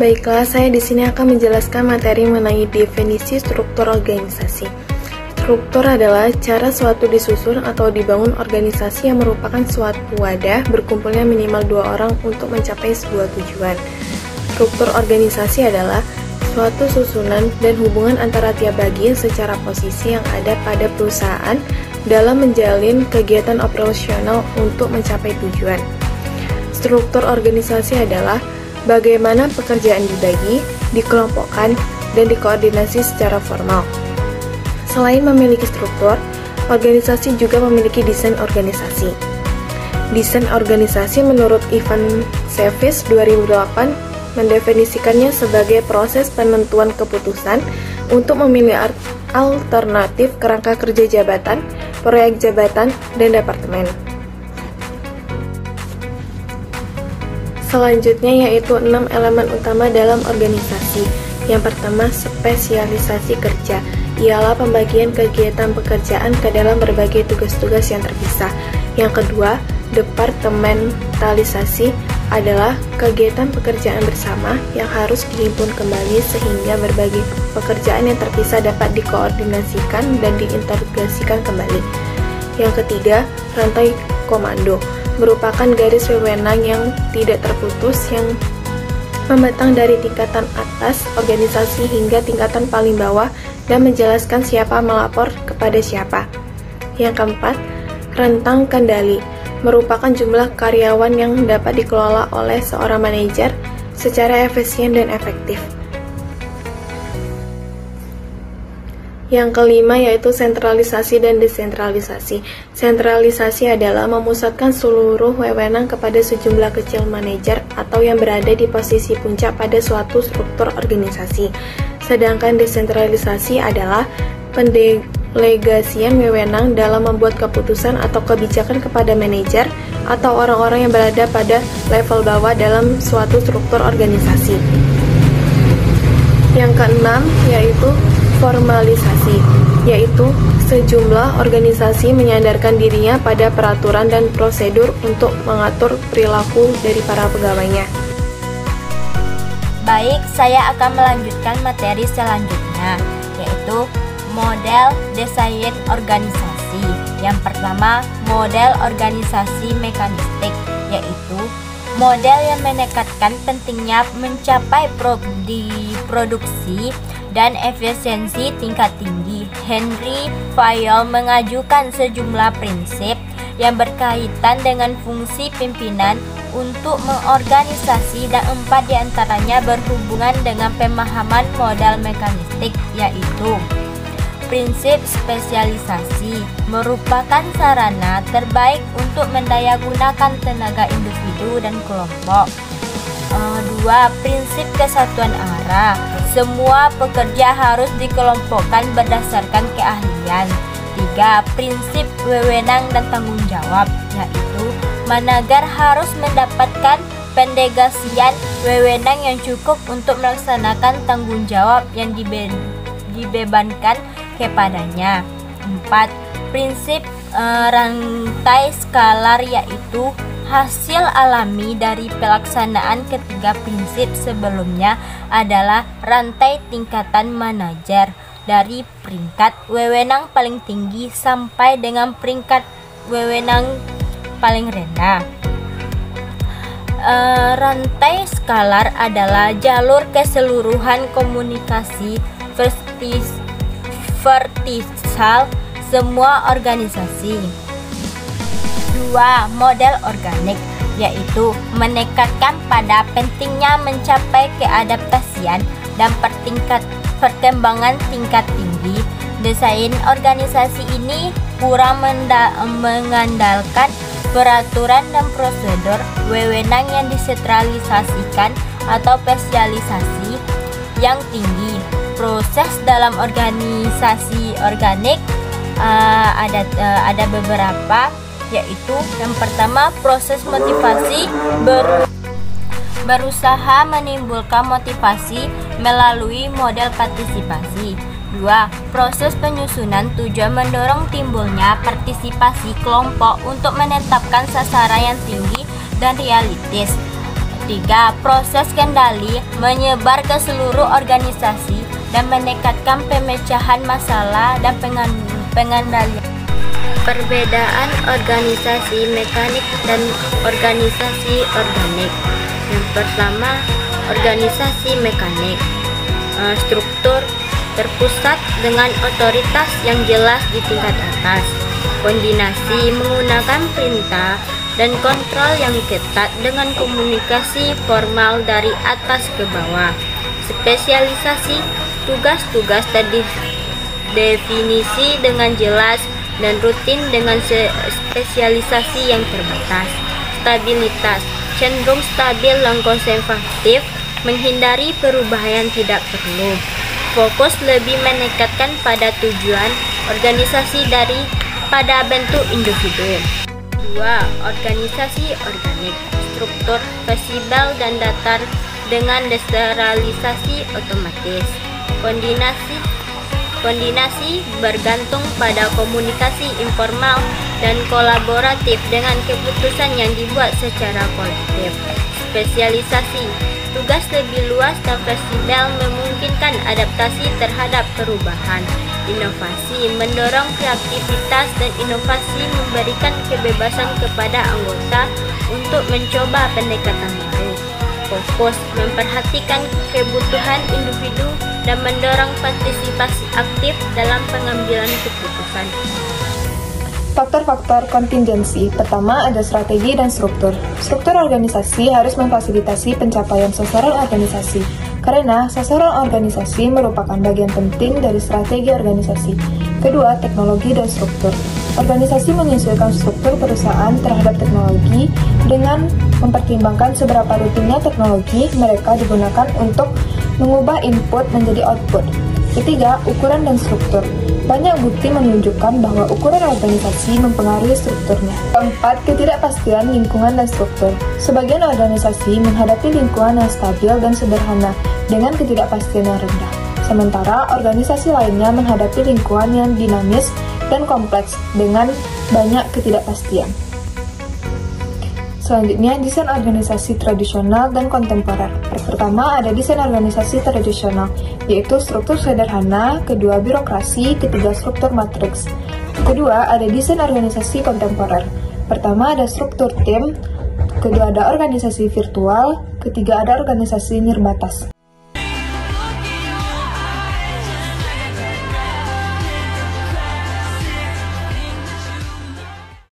Baiklah, saya di sini akan menjelaskan materi mengenai definisi struktur organisasi. Struktur adalah cara suatu disusun atau dibangun organisasi yang merupakan suatu wadah berkumpulnya minimal 2 orang untuk mencapai sebuah tujuan. Struktur organisasi adalah suatu susunan dan hubungan antara tiap bagian secara posisi yang ada pada perusahaan dalam menjalin kegiatan operasional untuk mencapai tujuan. Struktur organisasi adalah bagaimana pekerjaan dibagi, dikelompokkan, dan dikoordinasi secara formal. Selain memiliki struktur, organisasi juga memiliki desain organisasi. Desain organisasi menurut Ivan Cevic 2008 mendefinisikannya sebagai proses penentuan keputusan untuk memilih alternatif kerangka kerja jabatan, proyek jabatan, dan departemen. Selanjutnya yaitu 6 elemen utama dalam organisasi. Yang pertama, spesialisasi kerja. Ialah pembagian kegiatan pekerjaan ke dalam berbagai tugas-tugas yang terpisah. Yang kedua, departementalisasi adalah kegiatan pekerjaan bersama yang harus dihimpun kembali sehingga berbagai pekerjaan yang terpisah dapat dikoordinasikan dan diintegrasikan kembali. Yang ketiga, rantai komando merupakan garis wewenang yang tidak terputus yang membentang dari tingkatan atas organisasi hingga tingkatan paling bawah dan menjelaskan siapa melapor kepada siapa. Yang keempat, rentang kendali merupakan jumlah karyawan yang dapat dikelola oleh seorang manajer secara efisien dan efektif. Yang kelima yaitu sentralisasi dan desentralisasi. Sentralisasi adalah memusatkan seluruh wewenang kepada sejumlah kecil manajer atau yang berada di posisi puncak pada suatu struktur organisasi. Sedangkan desentralisasi adalah pendelegasian wewenang dalam membuat keputusan atau kebijakan kepada manajer atau orang-orang yang berada pada level bawah dalam suatu struktur organisasi. Yang keenam yaitu formalisasi, yaitu sejumlah organisasi menyandarkan dirinya pada peraturan dan prosedur untuk mengatur perilaku dari para pegawainya. Baik, saya akan melanjutkan materi selanjutnya, yaitu model desain organisasi. Yang pertama, model organisasi mekanistik, yaitu model yang menekankan pentingnya mencapai produksi dan efisiensi tingkat tinggi. Henry Fayol mengajukan sejumlah prinsip yang berkaitan dengan fungsi pimpinan untuk mengorganisasi dan 4 diantaranya berhubungan dengan pemahaman modal mekanistik, yaitu prinsip spesialisasi merupakan sarana terbaik untuk mendayagunakan tenaga individu dan kelompok. 2. Prinsip kesatuan arah. Semua pekerja harus dikelompokkan berdasarkan keahlian. 3. Prinsip wewenang dan tanggung jawab, yaitu manajer harus mendapatkan pendelegasian wewenang yang cukup untuk melaksanakan tanggung jawab yang dibebankan kepadanya. 4. Prinsip rantai skalar, yaitu hasil alami dari pelaksanaan ketiga prinsip sebelumnya adalah rantai tingkatan manajer dari peringkat wewenang paling tinggi sampai dengan peringkat wewenang paling rendah. Rantai skalar adalah jalur keseluruhan komunikasi vertikal semua organisasi. 2. Model organik, yaitu menekankan pada pentingnya mencapai keadaptasian dan perkembangan tingkat tinggi. Desain organisasi ini kurang mengandalkan peraturan dan prosedur wewenang yang disentralisasikan atau spesialisasi yang tinggi. Proses dalam organisasi organik ada beberapa, yaitu yang pertama, proses motivasi berusaha menimbulkan motivasi melalui model partisipasi. 2. Proses penyusunan tujuan mendorong timbulnya partisipasi kelompok untuk menetapkan sasaran yang tinggi dan realistis. Ketiga, proses kendali menyebar ke seluruh organisasi dan meningkatkan pemecahan masalah dan pengendalian. Perbedaan organisasi mekanik dan organisasi organik. Yang pertama, organisasi mekanik. Struktur terpusat dengan otoritas yang jelas di tingkat atas. Koordinasi menggunakan perintah dan kontrol yang ketat dengan komunikasi formal dari atas ke bawah. Spesialisasi, tugas-tugas terdefinisi dengan jelas dan rutin dengan spesialisasi yang terbatas. Stabilitas, cenderung stabil dan konservatif, menghindari perubahan tidak perlu. Fokus lebih meningkatkan pada tujuan organisasi pada bentuk individu. 2. Organisasi organik. Struktur fleksibel dan datar dengan desentralisasi otomatis. Koordinasi bergantung pada komunikasi informal dan kolaboratif dengan keputusan yang dibuat secara kolektif. Spesialisasi, tugas lebih luas dan fleksibel memungkinkan adaptasi terhadap perubahan. Inovasi, mendorong kreativitas dan inovasi memberikan kebebasan kepada anggota untuk mencoba pendekatan baru. Fokus, memperhatikan kebutuhan individu dan mendorong partisipasi aktif dalam pengambilan keputusan. Faktor-faktor kontingensi. Pertama, ada strategi dan struktur. Struktur organisasi harus memfasilitasi pencapaian sasaran organisasi, karena sasaran organisasi merupakan bagian penting dari strategi organisasi. Kedua, teknologi dan struktur. Organisasi menyesuaikan struktur perusahaan terhadap teknologi dengan mempertimbangkan seberapa rutinnya teknologi mereka digunakan untuk mengubah input menjadi output. Ketiga, ukuran dan struktur. Banyak bukti menunjukkan bahwa ukuran organisasi mempengaruhi strukturnya. Keempat, ketidakpastian lingkungan dan struktur. Sebagian organisasi menghadapi lingkungan yang stabil dan sederhana dengan ketidakpastian yang rendah. Sementara organisasi lainnya menghadapi lingkungan yang dinamis dan kompleks dengan banyak ketidakpastian. Selanjutnya, desain organisasi tradisional dan kontemporer. Pertama, ada desain organisasi tradisional, yaitu struktur sederhana, kedua birokrasi, ketiga struktur matriks. Kedua, ada desain organisasi kontemporer. Pertama, ada struktur tim, kedua ada organisasi virtual, ketiga ada organisasi nirbatas.